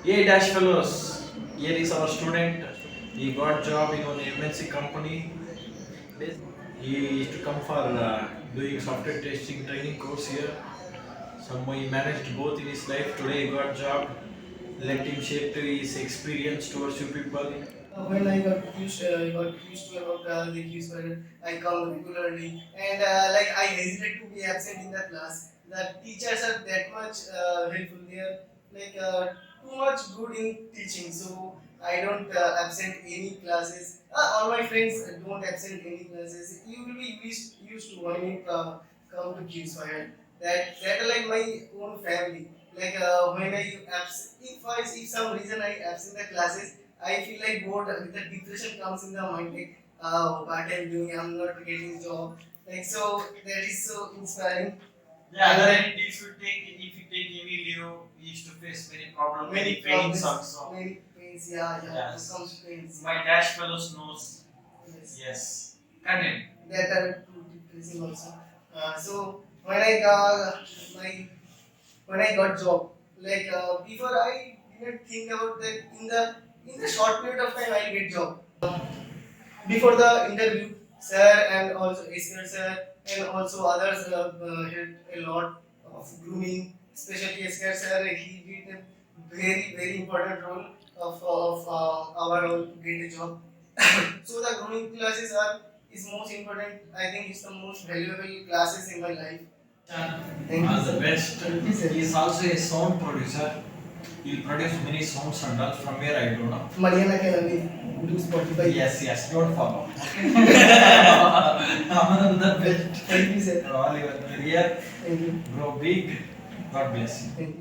Hey Dash fellows, here is our student. He got job in an MNC company. He used to come for doing software testing training course here. Somehow he managed both in his life. Today he got job. Let him share to his experience towards you people. When I got used to about the cues when I come regularly, and like I hesitate to be absent in the class. The teachers are that much helpful. They are like too much good in teaching, so I don't absent any classes. All my friends don't absent any classes. You will be used to when you come to cues fire. That are like my own family. Like when I if some reason I absent the classes, I feel like bored. The depression comes in the mind. Like, what I'm doing, I'm not getting job. Like so, that is so inspiring. Yeah, and then if you take any leave, you used to face many problems, many pains also. Many pains, yeah. Yes. Comes pains. My dash fellows knows. Yes. Continue. That are too depressing also. So my when I got job, like before I didn't think about that in the short period of time I'll get job. Before the interview, sir and also SR sir and also others helped a lot of grooming, especially SR sir. He did a very important role of our role to get a job. So the grooming classes are is most important. I think it's the most valuable classes in my life. Thank you, All the sir. best. Thank you, sir. He is also a sound producer. He'll produce many sounds and all from where I don't know. Mariana can only do Spotify. Yes, don't follow. I'm the best. Thank you, sir. All your career Thank you. grow big. God bless you. Thank you.